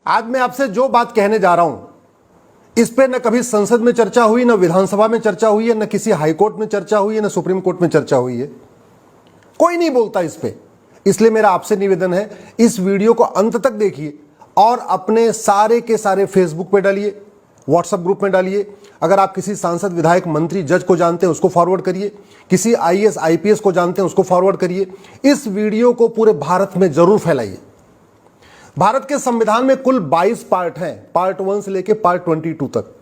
आज मैं आपसे जो बात कहने जा रहा हूं इस पे न कभी संसद में चर्चा हुई, न विधानसभा में चर्चा हुई है, न किसी हाईकोर्ट में चर्चा हुई है, न सुप्रीम कोर्ट में चर्चा हुई है। कोई नहीं बोलता इस पे। इसलिए मेरा आपसे निवेदन है, इस वीडियो को अंत तक देखिए और अपने सारे के सारे फेसबुक पे डालिए, व्हाट्सएप ग्रुप में डालिए। अगर आप किसी सांसद, विधायक, मंत्री, जज को जानते हैं उसको फॉरवर्ड करिए, किसी आईएएस, आईपीएस को जानते हैं उसको फॉरवर्ड करिए। इस वीडियो को पूरे भारत में जरूर फैलाइए। भारत के संविधान में कुल 22 पार्ट हैं, पार्ट 1 से लेकर पार्ट 22 तक।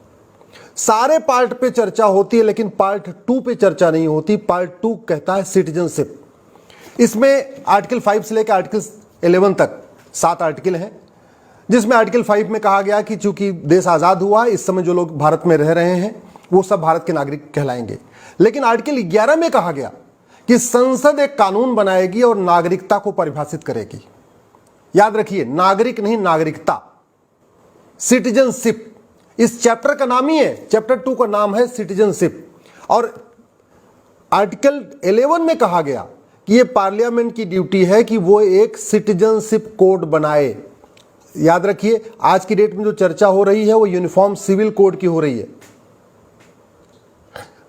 सारे पार्ट पे चर्चा होती है लेकिन पार्ट 2 पे चर्चा नहीं होती। पार्ट 2 कहता है सिटीजनशिप। इसमें आर्टिकल 5 से लेकर आर्टिकल 11 तक 7 आर्टिकल हैं, जिसमें आर्टिकल 5 में कहा गया कि चूंकि देश आजाद हुआ, इस समय जो लोग भारत में रह रहे हैं वो सब भारत के नागरिक कहलाएंगे। लेकिन आर्टिकल 11 में कहा गया कि संसद एक कानून बनाएगी और नागरिकता को परिभाषित करेगी। याद रखिए, नागरिक नहीं, नागरिकता, सिटीजनशिप। इस चैप्टर का नाम ही है, चैप्टर 2 का नाम है सिटीजनशिप। और आर्टिकल 11 में कहा गया कि यह पार्लियामेंट की ड्यूटी है कि वो एक सिटीजनशिप कोड बनाए। याद रखिए, आज की डेट में जो चर्चा हो रही है वो यूनिफॉर्म सिविल कोड की हो रही है।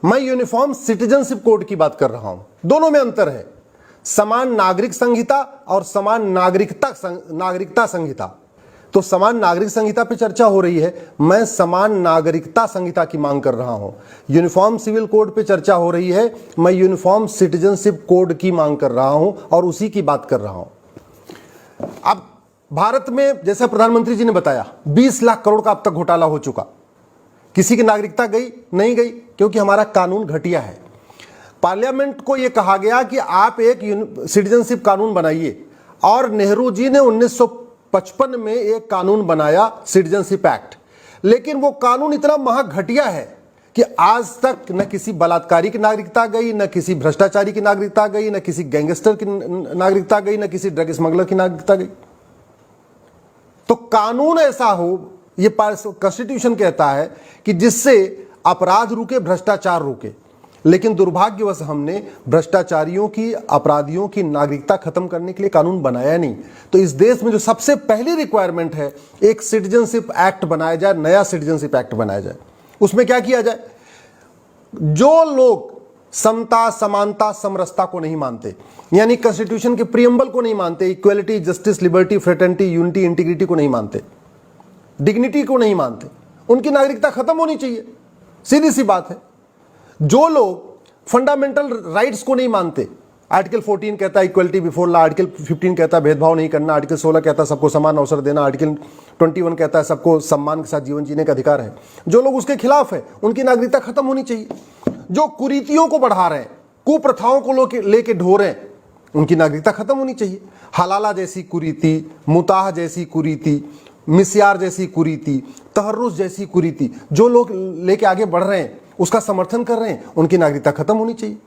मैं यूनिफॉर्म सिटीजनशिप कोड की बात कर रहा हूं। दोनों में अंतर है, समान नागरिक संहिता और समान नागरिकता संहिता। तो समान नागरिक संहिता पे चर्चा हो रही है, मैं समान नागरिकता संहिता की मांग कर रहा हूं। यूनिफॉर्म सिविल कोड पे चर्चा हो रही है, मैं यूनिफॉर्म सिटीजनशिप कोड की मांग कर रहा हूं और उसी की बात कर रहा हूं। अब भारत में, जैसा प्रधानमंत्री जी ने बताया, 20 लाख करोड़ का अब तक घोटाला हो चुका। किसी की नागरिकता गई नहीं गई, क्योंकि हमारा कानून घटिया है। पार्लियामेंट को यह कहा गया कि आप एक सिटीजनशिप कानून बनाइए, और नेहरू जी ने 1955 में एक कानून बनाया, सिटीजनशिप एक्ट। लेकिन वो कानून इतना महाघटिया है कि आज तक न किसी बलात्कारी की नागरिकता गई, न किसी भ्रष्टाचारी की नागरिकता गई, न किसी गैंगस्टर की नागरिकता गई, न किसी ड्रग स्मगलर की नागरिकता गई। तो कानून ऐसा हो, ये कॉन्स्टिट्यूशन कहता है कि जिससे अपराध रुके, भ्रष्टाचार रुके। लेकिन दुर्भाग्यवश हमने भ्रष्टाचारियों की, अपराधियों की नागरिकता खत्म करने के लिए कानून बनाया नहीं। तो इस देश में जो सबसे पहली रिक्वायरमेंट है, एक सिटीजनशिप एक्ट बनाया जाए, नया सिटीजनशिप एक्ट बनाया जाए। उसमें क्या किया जाए? जो लोग समता, समानता, समरसता को नहीं मानते, यानी कॉन्स्टिट्यूशन के प्रियम्बल को नहीं मानते, equality, justice, liberty, fraternity, unity, integrity को नहीं मानते, डिग्निटी को नहीं मानते, उनकी नागरिकता खत्म होनी चाहिए। सीधी सी बात है। जो लोग फंडामेंटल राइट्स को नहीं मानते, आर्टिकल 14 कहता है इक्वलिटी बिफोर लॉ, आर्टिकल 15 कहता है भेदभाव नहीं करना, आर्टिकल 16 कहता है सबको समान अवसर देना, आर्टिकल 21 कहता है सबको सम्मान के साथ जीवन जीने का अधिकार है। जो लोग उसके खिलाफ है, उनकी नागरिकता खत्म होनी चाहिए। जो कुरीतियों को बढ़ा रहे हैं, कुप्रथाओं को लेके ढो रहे हैं, उनकी नागरिकता खत्म होनी चाहिए। हलाला जैसी कुरीति, मुताह जैसी कुरीति, मिस्यार जैसी कुरीति, तहर्रुस जैसी कुरीति जो लोग लेके आगे बढ़ रहे हैं, उसका समर्थन कर रहे हैं, उनकी नागरिकता खत्म होनी चाहिए।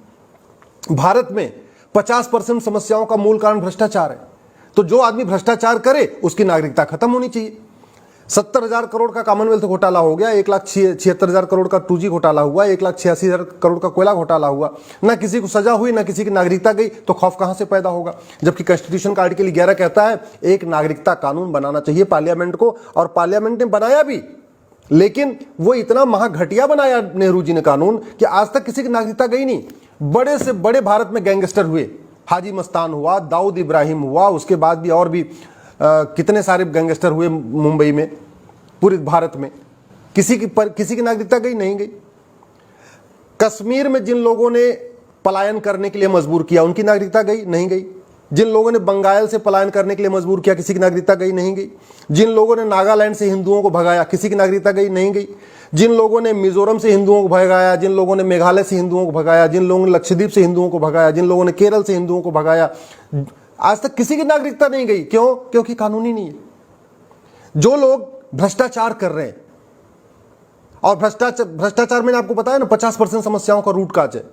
भारत में 50% समस्याओं का मूल कारण भ्रष्टाचार है। तो जो आदमी भ्रष्टाचार करे उसकी नागरिकता खत्म होनी चाहिए। 70,000 करोड़ का कॉमनवेल्थ घोटाला हो गया, 1,76,000 करोड़ का 2G घोटाला हुआ, 1,86,000 करोड़ का कोयला घोटाला हुआ। ना किसी को सजा हुई, ना किसी की नागरिकता गई, तो खौफ कहां से पैदा होगा? जबकि कॉन्स्टिट्यूशन का आर्टिकल 11 कहता है एक नागरिकता कानून बनाना चाहिए पार्लियामेंट को, और पार्लियामेंट ने बनाया भी। लेकिन वो इतना महाघटिया बनाया नेहरू जी ने कानून कि आज तक किसी की नागरिकता गई नहीं। बड़े से बड़े भारत में गैंगस्टर हुए, हाजी मस्तान हुआ, दाऊद इब्राहिम हुआ, उसके बाद भी और भी कितने सारे गैंगस्टर हुए मुंबई में, पूरे भारत में। किसी की नागरिकता गई नहीं गई। कश्मीर में जिन लोगों ने पलायन करने के लिए मजबूर किया, उनकी नागरिकता गई नहीं गई। जिन लोगों ने बंगाल से पलायन करने के लिए मजबूर किया, किसी की नागरिकता गई नहीं गई। जिन लोगों ने नागालैंड से हिंदुओं को भगाया, किसी की नागरिकता गई नहीं गई। जिन लोगों ने मिजोरम से हिंदुओं को भगाया, जिन लोगों ने मेघालय से हिंदुओं को भगाया, जिन लोगों ने लक्षद्वीप से हिंदुओं को भगाया, जिन लोगों ने केरल से हिंदुओं को भगाया, आज तक किसी की नागरिकता नहीं गई। क्यों? क्योंकि कानूनी नहीं है। जो लोग भ्रष्टाचार कर रहे हैं, और भ्रष्टाचार मैंने आपको बताया ना, 50% समस्याओं का रूट काज है।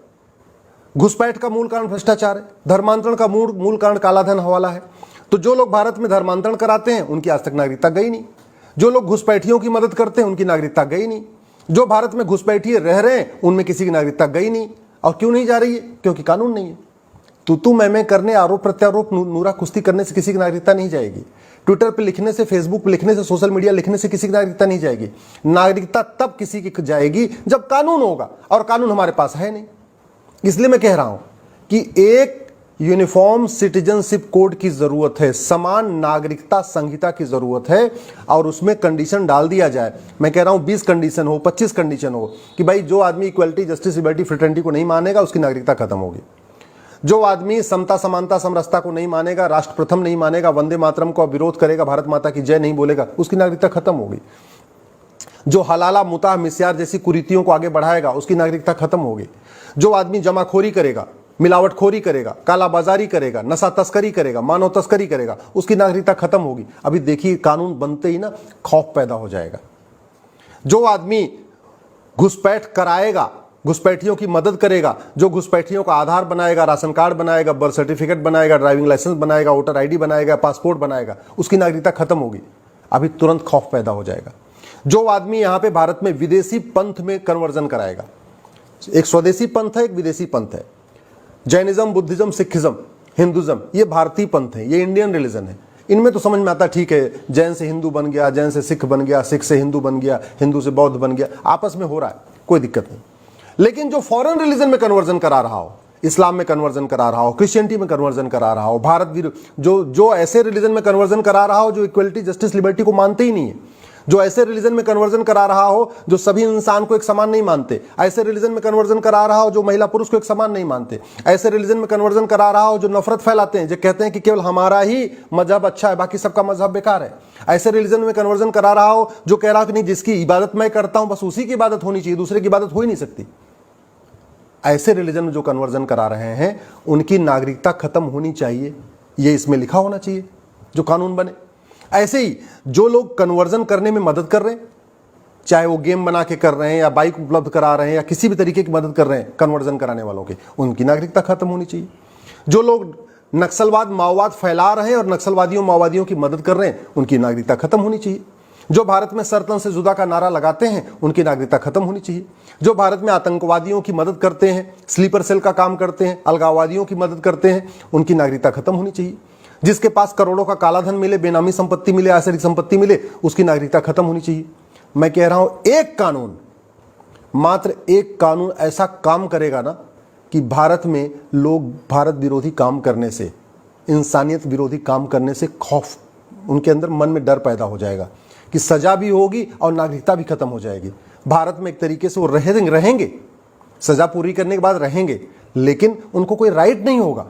घुसपैठ का मूल कारण भ्रष्टाचार है, धर्मांतरण का मूल कारण कालाधन हवाला है। तो जो लोग भारत में धर्मांतरण कराते हैं उनकी आज तक नागरिकता गई नहीं। जो लोग घुसपैठियों की मदद करते हैं उनकी नागरिकता गई नहीं। जो भारत में घुसपैठिए रह रहे हैं उनमें किसी की नागरिकता गई नहीं। और क्यों नहीं जा रही है? क्योंकि कानून नहीं है। तू मैं करने, आरोप प्रत्यारोप, नूरा कुश्ती करने से किसी की नागरिकता नहीं जाएगी। ट्विटर पे लिखने से, फेसबुक पे लिखने से, सोशल मीडिया लिखने से किसी की नागरिकता नहीं जाएगी। नागरिकता तब किसी की जाएगी जब कानून होगा, और कानून हमारे पास है नहीं। इसलिए मैं कह रहा हूं कि एक यूनिफॉर्म सिटीजनशिप कोड की जरूरत है, समान नागरिकता संहिता की जरूरत है, और उसमें कंडीशन डाल दिया जाए। मैं कह रहा हूं 20 कंडीशन हो, 25 कंडीशन हो कि भाई जो आदमी इक्वलिटी, जस्टिस, लिबर्टी, फ्रेटर्निटी को नहीं मानेगा उसकी नागरिकता खत्म होगी। जो आदमी समता, समानता, समरसता को नहीं मानेगा, राष्ट्र प्रथम नहीं मानेगा, वंदे मातरम को विरोध करेगा, भारत माता की जय नहीं बोलेगा, उसकी नागरिकता खत्म होगी। जो हलाला, मुताह, मिस्यार जैसी कुरीतियों को आगे बढ़ाएगा उसकी नागरिकता खत्म होगी। जो आदमी जमाखोरी करेगा, मिलावटखोरी करेगा, कालाबाजारी करेगा, नशा तस्करी करेगा, मानव तस्करी करेगा, उसकी नागरिकता खत्म होगी। अभी देखिए कानून बनते ही ना खौफ पैदा हो जाएगा। जो आदमी घुसपैठ कराएगा, घुसपैठियों की मदद करेगा, जो घुसपैठियों का आधार बनाएगा, राशन कार्ड बनाएगा, बर्थ सर्टिफिकेट बनाएगा, ड्राइविंग लाइसेंस बनाएगा, वोटर आईडी बनाएगा, पासपोर्ट बनाएगा, उसकी नागरिकता खत्म होगी। अभी तुरंत खौफ पैदा हो जाएगा। जो आदमी यहां पे भारत में विदेशी पंथ में कन्वर्जन कराएगा, एक स्वदेशी पंथ है, एक विदेशी पंथ है। जैनिज्म, बुद्धिज्म, सिखिज्म, हिंदुज्म, ये भारतीय पंथ है, ये इंडियन रिलीजन है। इनमें तो समझ में आता ठीक है, जैन से हिंदू बन गया, जैन से सिख बन गया, सिख से हिंदू बन गया, हिंदू से बौद्ध बन गया, आपस में हो रहा है, कोई दिक्कत नहीं। लेकिन जो फॉरेन रिलीजन में कन्वर्जन करा रहा हो, इस्लाम में कन्वर्जन करा रहा हो, क्रिश्चियनिटी में कन्वर्जन करा रहा हो, भारत जो ऐसे रिलीजन में कन्वर्जन करा रहा हो जो इक्वलिटी, जस्टिस, लिबर्टी को मानते ही नहीं है, जो ऐसे रिलीजन में कन्वर्जन करा रहा हो जो सभी इंसान को एक समान नहीं मानते, ऐसे रिलीजन में कन्वर्जन करा रहा हो जो महिला पुरुष को एक समान नहीं मानते, ऐसे रिलीजन में कन्वर्जन करा रहा हो जो नफरत फैलाते हैं, जो कहते हैं कि केवल हमारा ही मजहब अच्छा है, बाकी सबका मजहब बेकार है, ऐसे रिलीजन में कन्वर्जन करा रहा हो जो कह रहा हो कि नहीं, जिसकी इबादत मैं करता हूं बस उसी की इबादत होनी चाहिए, दूसरे की इबादत हो ही नहीं सकती। ऐसे रिलीजन में जो कन्वर्जन करा रहे हैं उनकी नागरिकता खत्म होनी चाहिए, ये इसमें लिखा होना चाहिए जो कानून बने। ऐसे ही जो लोग कन्वर्जन करने में मदद कर रहे हैं, चाहे वो गेम बना के कर रहे हैं या बाइक उपलब्ध करा रहे हैं या किसी भी तरीके की मदद कर रहे हैं कन्वर्जन कराने वालों की, उनकी नागरिकता खत्म होनी चाहिए। जो लोग नक्सलवाद, माओवाद फैला रहे हैं और नक्सलवादियों, माओवादियों की मदद कर रहे हैं, उनकी नागरिकता खत्म होनी चाहिए। जो भारत में सरतन से जुदा का नारा लगाते हैं उनकी नागरिकता खत्म होनी चाहिए। जो भारत में आतंकवादियों की मदद करते हैं, स्लीपर सेल का काम करते हैं, अलगाववादियों की मदद करते हैं, उनकी नागरिकता खत्म होनी चाहिए। जिसके पास करोड़ों का कालाधन मिले, बेनामी संपत्ति मिले, आसरिक संपत्ति मिले, उसकी नागरिकता खत्म होनी चाहिए। मैं कह रहा हूं एक कानून, मात्र एक कानून ऐसा काम करेगा ना कि भारत में लोग भारत विरोधी काम करने से, इंसानियत विरोधी काम करने से खौफ, उनके अंदर मन में डर पैदा हो जाएगा कि सजा भी होगी और नागरिकता भी खत्म हो जाएगी। भारत में एक तरीके से वो रहेंगे, सजा पूरी करने के बाद रहेंगे, लेकिन उनको कोई राइट नहीं होगा,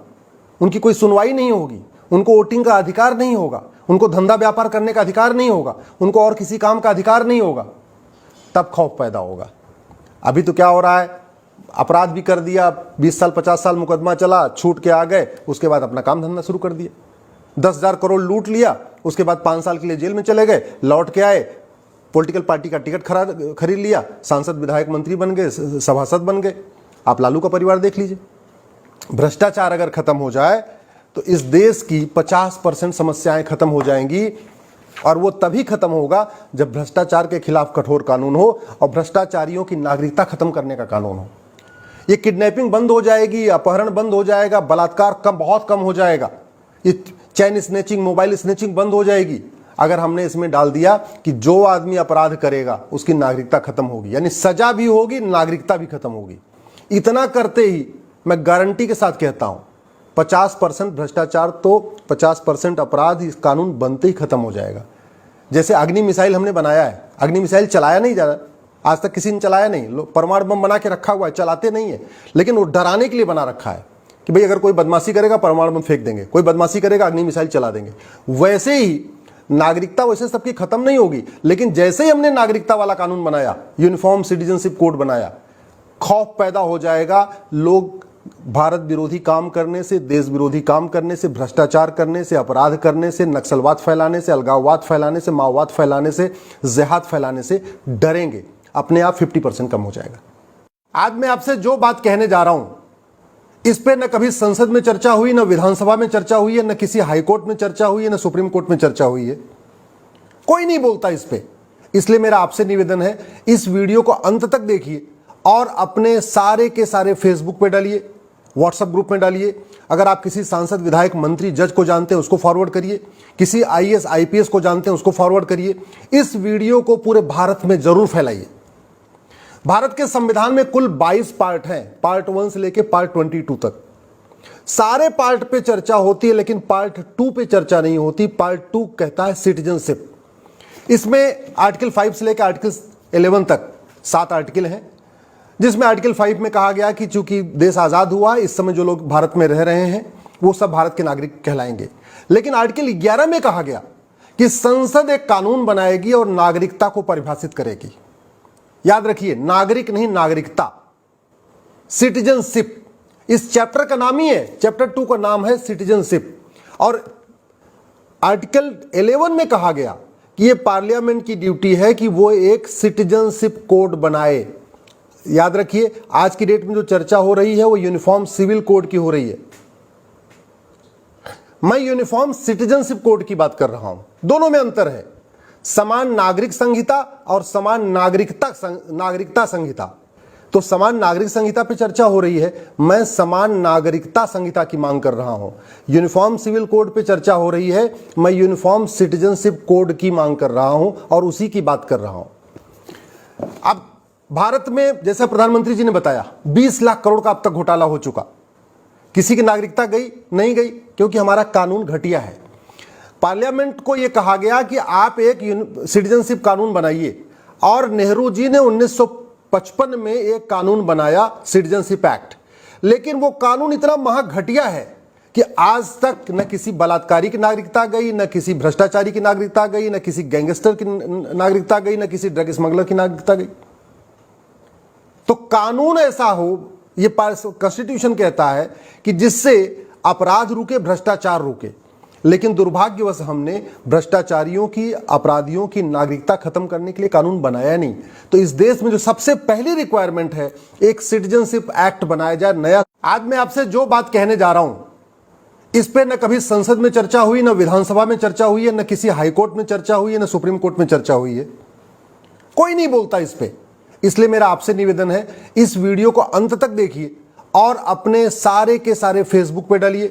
उनकी कोई सुनवाई नहीं होगी, उनको वोटिंग का अधिकार नहीं होगा, उनको धंधा व्यापार करने का अधिकार नहीं होगा, उनको और किसी काम का अधिकार नहीं होगा। तब खौफ पैदा होगा। अभी तो क्या हो रहा है, अपराध भी कर दिया, 20 साल 50 साल मुकदमा चला, छूट के आ गए, उसके बाद अपना काम धंधा शुरू कर दिया, 10,000 करोड़ लूट लिया, उसके बाद 5 साल के लिए जेल में चले गए, लौट के आए, पॉलिटिकल पार्टी का टिकट खरीद लिया, सांसद, विधायक, मंत्री बन गए, सभासद बन गए। आप लालू का परिवार देख लीजिए। भ्रष्टाचार अगर खत्म हो जाए तो इस देश की 50% समस्याएं खत्म हो जाएंगी, और वो तभी खत्म होगा जब भ्रष्टाचार के खिलाफ कठोर कानून हो और भ्रष्टाचारियों की नागरिकता खत्म करने का कानून हो। ये किडनैपिंग बंद हो जाएगी, अपहरण बंद हो जाएगा, बलात्कार बहुत कम हो जाएगा, ये चैन स्नैचिंग, मोबाइल स्नैचिंग बंद हो जाएगी अगर हमने इसमें डाल दिया कि जो आदमी अपराध करेगा उसकी नागरिकता खत्म होगी, यानी सजा भी होगी, नागरिकता भी खत्म होगी। इतना करते ही मैं गारंटी के साथ कहता हूं 50% भ्रष्टाचार तो 50% अपराध इस कानून बनते ही खत्म हो जाएगा। जैसे अग्नि मिसाइल हमने बनाया है, अग्नि मिसाइल चलाया नहीं जा रहा, आज तक किसी ने चलाया नहीं, लोग परमाणु बम बना के रखा हुआ है, चलाते नहीं है, लेकिन वो डराने के लिए बना रखा है कि भाई अगर कोई बदमाशी करेगा परमाणु बम फेंक देंगे, कोई बदमाशी करेगा अग्नि मिसाइल चला देंगे। वैसे ही नागरिकता वैसे सबकी खत्म नहीं होगी, लेकिन जैसे ही हमने नागरिकता वाला कानून बनाया, यूनिफॉर्म सिटीजनशिप कोड बनाया, खौफ पैदा हो जाएगा। लोग भारत विरोधी काम करने से, देश विरोधी काम करने से, भ्रष्टाचार करने से, अपराध करने से, नक्सलवाद फैलाने से, अलगाववाद फैलाने से, माओवाद फैलाने से, जिहाद फैलाने से डरेंगे। अपने आप 50% कम हो जाएगा। आज मैं आपसे जो बात कहने जा रहा हूं, इस पे न कभी संसद में चर्चा हुई, न विधानसभा में चर्चा हुई है, न किसी हाईकोर्ट में चर्चा हुई है, न सुप्रीम कोर्ट में चर्चा हुई है, कोई नहीं बोलता इस पे। इसलिए मेरा आपसे निवेदन है, इस वीडियो को अंत तक देखिए और अपने सारे के सारे फेसबुक पे डालिए, व्हाट्सएप ग्रुप में डालिए। अगर आप किसी सांसद, विधायक, मंत्री, जज को जानते हैं उसको फॉरवर्ड करिए। किसी आईएएस, आईपीएस को जानते हैं उसको फॉरवर्ड करिए। इस वीडियो को पूरे भारत में जरूर फैलाइए। भारत के संविधान में कुल 22 पार्ट हैं, पार्ट 1 से लेकर पार्ट 22 तक। सारे पार्ट पे चर्चा होती है, लेकिन पार्ट 2 पे चर्चा नहीं होती। पार्ट 2 कहता है सिटीजनशिप। इसमें आर्टिकल 5 से लेकर आर्टिकल 11 तक 7 आर्टिकल हैं, जिसमें आर्टिकल 5 में कहा गया कि चूंकि देश आजाद हुआ, इस समय जो लोग भारत में रह रहे हैं वो सब भारत के नागरिक कहलाएंगे। लेकिन आर्टिकल 11 में कहा गया कि संसद एक कानून बनाएगी और नागरिकता को परिभाषित करेगी। याद रखिए, नागरिक नहीं, नागरिकता, सिटीजनशिप। इस चैप्टर का नाम ही है, चैप्टर 2 का नाम है सिटीजनशिप। और आर्टिकल 11 में कहा गया कि यह पार्लियामेंट की ड्यूटी है कि वो एक सिटीजनशिप कोड बनाए। याद रखिए, आज की डेट में जो चर्चा हो रही है वो यूनिफॉर्म सिविल कोड की हो रही है। मैं यूनिफॉर्म सिटीजनशिप कोड की बात कर रहा हूं। दोनों में अंतर है, समान नागरिक संहिता और समान नागरिकता संहिता। तो समान नागरिक संहिता पे चर्चा हो रही है, मैं समान नागरिकता संहिता की मांग कर रहा हूं। यूनिफॉर्म सिविल कोड पे चर्चा हो रही है, मैं यूनिफॉर्म सिटीजनशिप कोड की मांग कर रहा हूं और उसी की बात कर रहा हूं। अब भारत में, जैसा प्रधानमंत्री जी ने बताया, 20 लाख करोड़ का अब तक घोटाला हो चुका। किसी की नागरिकता गई नहीं गई, क्योंकि हमारा कानून घटिया है। पार्लियामेंट को यह कहा गया कि आप एक सिटीजनशिप कानून बनाइए, और नेहरू जी ने 1955 में एक कानून बनाया, सिटीजनशिप एक्ट। लेकिन वो कानून इतना महाघटिया है कि आज तक न किसी बलात्कारी की नागरिकता गई, न किसी भ्रष्टाचारी की नागरिकता गई, न किसी गैंगस्टर की नागरिकता गई, न किसी ड्रग स्मगलर की नागरिकता गई। तो कानून ऐसा हो, ये कॉन्स्टिट्यूशन कहता है कि जिससे अपराध रुके, भ्रष्टाचार रुके। लेकिन दुर्भाग्यवश हमने भ्रष्टाचारियों की, अपराधियों की नागरिकता खत्म करने के लिए कानून बनाया नहीं। तो इस देश में जो सबसे पहली रिक्वायरमेंट है, एक सिटीजनशिप एक्ट बनाया जाए नया। आज मैं आपसे जो बात कहने जा रहा हूं, इस पे न कभी संसद में चर्चा हुई, न विधानसभा में चर्चा हुई है, न किसी हाईकोर्ट में चर्चा हुई है, न सुप्रीम कोर्ट में चर्चा हुई है। कोई नहीं बोलता इस पे। इसलिए मेरा आपसे निवेदन है, इस वीडियो को अंत तक देखिए और अपने सारे के सारे फेसबुक पे डालिए,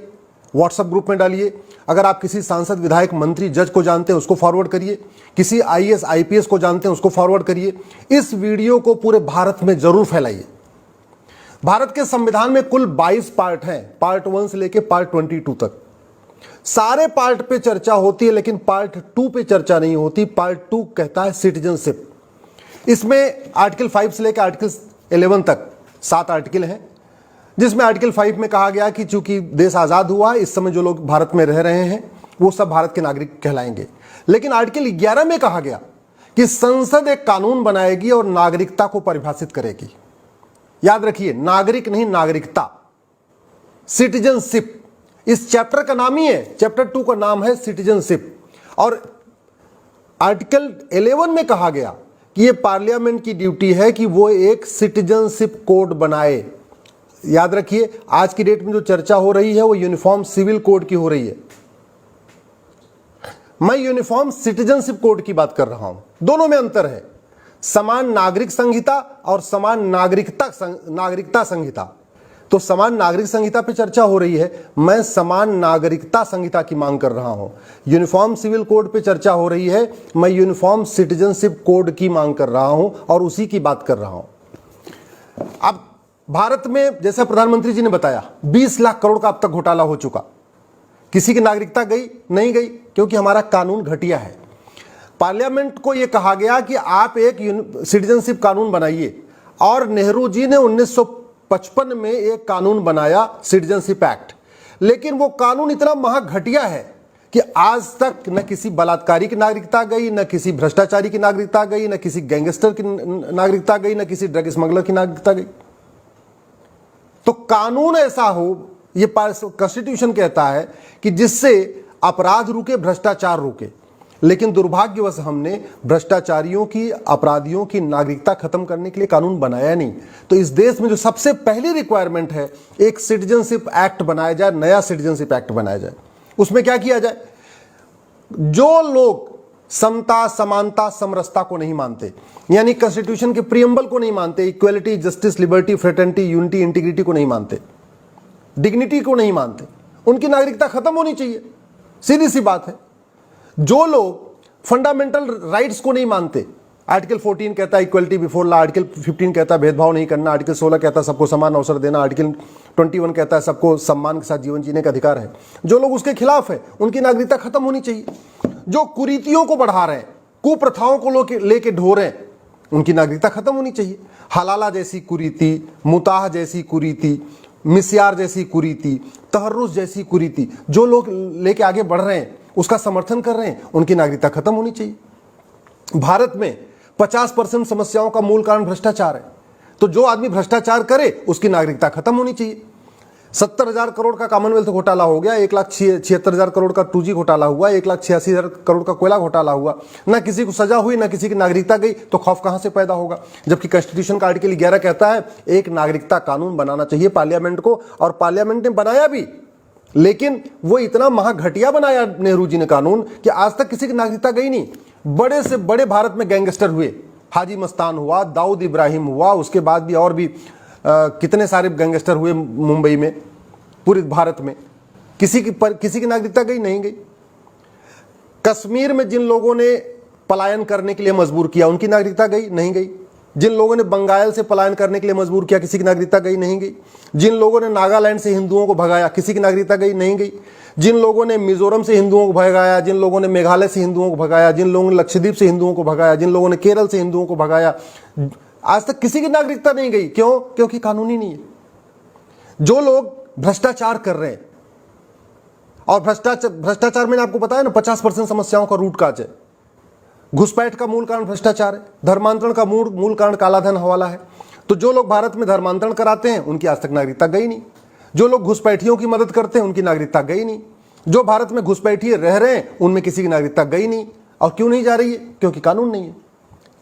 व्हाट्सएप ग्रुप में डालिए। अगर आप किसी सांसद, विधायक, मंत्री, जज को जानते हैं उसको फॉरवर्ड करिए। किसी आईएएस, आईपीएस को जानते हैं उसको फॉरवर्ड करिए। इस वीडियो को पूरे भारत में जरूर फैलाइए। भारत के संविधान में कुल 22 पार्ट हैं, पार्ट 1 से लेकर पार्ट 22 तक। सारे पार्ट पे चर्चा होती है, लेकिन पार्ट 2 पे चर्चा नहीं होती। पार्ट 2 कहता है सिटीजनशिप। इसमें आर्टिकल 5 से लेकर आर्टिकल 11 तक 7 आर्टिकल हैं, जिसमें आर्टिकल 5 में कहा गया कि चूंकि देश आजाद हुआ, इस समय जो लोग भारत में रह रहे हैं वो सब भारत के नागरिक कहलाएंगे। लेकिन आर्टिकल 11 में कहा गया कि संसद एक कानून बनाएगी और नागरिकता को परिभाषित करेगी। याद रखिए, नागरिक नहीं, नागरिकता, सिटीजनशिप। इस चैप्टर का नाम ही है, चैप्टर 2 का नाम है सिटीजनशिप। और आर्टिकल 11 में कहा गया कि यह पार्लियामेंट की ड्यूटी है कि वो एक सिटीजनशिप कोड बनाए। याद रखिए, आज की डेट में जो चर्चा हो रही है वो यूनिफॉर्म सिविल कोड की हो रही है। मैं यूनिफॉर्म सिटीजनशिप कोड की बात कर रहा हूं। दोनों में अंतर है, समान नागरिक संहिता और समान नागरिकता संहिता। तो समान नागरिक संहिता पे चर्चा हो रही है, मैं समान नागरिकता संहिता की मांग कर रहा हूं। यूनिफॉर्म सिविल कोड पे चर्चा हो रही है, मैं यूनिफॉर्म सिटीजनशिप कोड की मांग कर रहा हूं और उसी की बात कर रहा हूं। अब भारत में, जैसा प्रधानमंत्री जी ने बताया, 20 लाख करोड़ का अब तक घोटाला हो चुका। किसी की नागरिकता गई नहीं गई, क्योंकि हमारा कानून घटिया है। पार्लियामेंट को यह कहा गया कि आप एक सिटीजनशिप कानून बनाइए, और नेहरू जी ने 1955 में एक कानून बनाया, सिटीजनशिप एक्ट। लेकिन वो कानून इतना महाघटिया है कि आज तक न किसी बलात्कारी की नागरिकता गई, न किसी भ्रष्टाचारी की नागरिकता गई, न किसी गैंगस्टर की नागरिकता गई, न किसी ड्रग स्मगलर की नागरिकता गई। तो कानून ऐसा हो, ये कॉन्स्टिट्यूशन कहता है कि जिससे अपराध रुके, भ्रष्टाचार रुके। लेकिन दुर्भाग्यवश हमने भ्रष्टाचारियों की, अपराधियों की नागरिकता खत्म करने के लिए कानून बनाया नहीं। तो इस देश में जो सबसे पहली रिक्वायरमेंट है, एक सिटीजनशिप एक्ट बनाया जाए, नया सिटीजनशिप एक्ट बनाया जाए। उसमें क्या किया जाए? जो लोग समता, समानता, समरसता को नहीं मानते, यानी कॉन्स्टिट्यूशन के प्रियम्बल को नहीं मानते, equality, justice, liberty, fraternity, unity, integrity को नहीं मानते, डिग्निटी को नहीं मानते, उनकी नागरिकता खत्म होनी चाहिए। सीधी सी बात है। जो लोग फंडामेंटल राइट्स को नहीं मानते, आर्टिकल 14 कहता है इक्वलिटी बिफोर लॉ, आर्टिकल 15 कहता है भेदभाव नहीं करना, आर्टिकल 16 कहता है सबको समान अवसर देना, आर्टिकल 21 कहता है सबको सम्मान के साथ जीवन जीने का अधिकार है, जो लोग उसके खिलाफ है उनकी नागरिकता खत्म होनी चाहिए। जो कुरीतियों को बढ़ा रहे हैं, कुप्रथाओं को लेके ढो रहे हैं, उनकी नागरिकता खत्म होनी चाहिए। हलाला जैसी कुरीति, मुताह जैसी कुरीति, मिस्यार जैसी कुरीति, तहर्रुस जैसी कुरीति जो लोग लेके आगे बढ़ रहे हैं, उसका समर्थन कर रहे हैं, उनकी नागरिकता खत्म होनी चाहिए। भारत में 50% समस्याओं का मूल कारण भ्रष्टाचार है, तो जो आदमी भ्रष्टाचार करे उसकी नागरिकता खत्म होनी चाहिए। 70,000 करोड़ का कॉमनवेल्थ घोटाला हो गया, 1,76,000 करोड़ का 2G घोटाला हुआ, 1,86,000 करोड़ का कोयला घोटाला हुआ, ना किसी को सजा हुई, ना किसी की नागरिकता गई, तो खौफ कहां से पैदा होगा? जबकि कॉन्स्टिट्यूशन का आर्टिकल 11 कहता है एक नागरिकता कानून बनाना चाहिए पार्लियामेंट को, और पार्लियामेंट ने बनाया भी, लेकिन वो इतना महाघटिया बनाया नेहरू जी ने कानून कि आज तक किसी की नागरिकता गई नहीं। बड़े से बड़े भारत में गैंगस्टर हुए, हाजी मस्तान हुआ, दाऊद इब्राहिम हुआ, उसके बाद भी और भी कितने सारे गैंगस्टर हुए मुंबई में, पूरे भारत में, किसी की नागरिकता गई नहीं गई। कश्मीर में जिन लोगों ने पलायन करने के लिए मजबूर किया उनकी नागरिकता गई नहीं गई। जिन लोगों ने बंगाल से पलायन करने के लिए मजबूर किया किसी की नागरिकता गई नहीं गई। जिन लोगों ने नागालैंड से हिंदुओं को भगाया किसी की नागरिकता गई नहीं गई। जिन लोगों ने मिजोरम से हिंदुओं को भगाया, जिन लोगों ने मेघालय से हिंदुओं को भगाया, जिन लोगों ने लक्षद्वीप से हिंदुओं को भगाया, जिन लोगों ने केरल से हिंदुओं को भगाया, आज तक किसी की नागरिकता नहीं गई। क्यों? क्योंकि कानूनी नहीं है। जो लोग भ्रष्टाचार कर रहे हैं, और भ्रष्टाचार मैंने आपको बताया ना 50% समस्याओं का रूट काज है। घुसपैठ का मूल कारण भ्रष्टाचार है, धर्मांतरण का मूल कारण कालाधन हवाला है। तो जो लोग भारत में धर्मांतरण कराते हैं उनकी आज तक नागरिकता गई नहीं। जो लोग घुसपैठियों की मदद करते हैं उनकी नागरिकता गई नहीं। जो भारत में घुसपैठिए रह रहे हैं उनमें किसी की नागरिकता गई नहीं। और क्यों नहीं जा रही है? क्योंकि कानून नहीं है।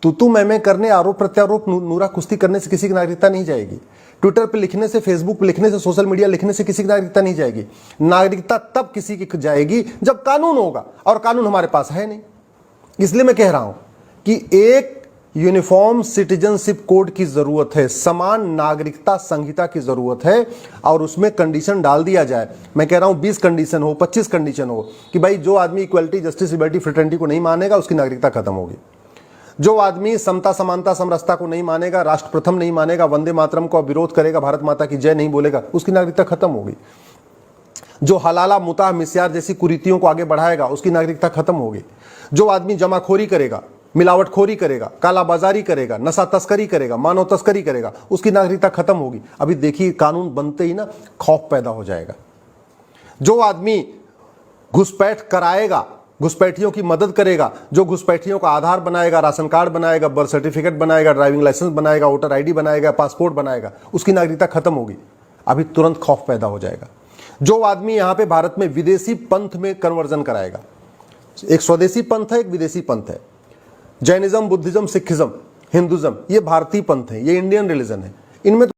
तू मैं करने, आरोप प्रत्यारोप, नूरा कुश्ती करने से किसी की नागरिकता नहीं जाएगी। ट्विटर पे लिखने से, फेसबुक पे लिखने से, सोशल मीडिया लिखने से किसी की नागरिकता नहीं जाएगी। नागरिकता तब किसी की जाएगी जब कानून होगा, और कानून हमारे पास है नहीं। इसलिए मैं कह रहा हूं कि एक यूनिफॉर्म सिटीजनशिप कोड की जरूरत है, समान नागरिकता संहिता की जरूरत है, और उसमें कंडीशन डाल दिया जाए। मैं कह रहा हूं 20 कंडीशन हो, 25 कंडीशन हो कि भाई जो आदमी इक्वलिटी, जस्टिस, लिबर्टी, फ्रेटर्निटी को नहीं मानेगा उसकी नागरिकता खत्म होगी। जो आदमी समता, समानता, समरसता को नहीं मानेगा, राष्ट्र प्रथम नहीं मानेगा, वंदे मातरम को विरोध करेगा, भारत माता की जय नहीं बोलेगा, उसकी नागरिकता खत्म होगी। जो हलाला, मुताह, मिस्यार जैसी कुरीतियों को आगे बढ़ाएगा उसकी नागरिकता खत्म होगी। जो आदमी जमाखोरी करेगा, मिलावटखोरी करेगा, कालाबाजारी करेगा, नशा तस्करी करेगा, मानव तस्करी करेगा, उसकी नागरिकता खत्म होगी। अभी देखिए कानून बनते ही ना खौफ पैदा हो जाएगा। जो आदमी घुसपैठ कराएगा, घुसपैठियों की मदद करेगा, जो घुसपैठियों का आधार बनाएगा, राशन कार्ड बनाएगा, बर्थ सर्टिफिकेट बनाएगा, ड्राइविंग लाइसेंस बनाएगा, वोटर आईडी बनाएगा, पासपोर्ट बनाएगा, उसकी नागरिकता खत्म होगी। अभी तुरंत खौफ पैदा हो जाएगा। जो आदमी यहां पे भारत में विदेशी पंथ में कन्वर्जन कराएगा, एक स्वदेशी पंथ है, एक विदेशी पंथ है। जैनिज्म, बुद्धिज्म, सिखिज्म, हिंदुज्म, ये भारतीय पंथ है, ये इंडियन रिलीजन है। इनमें तो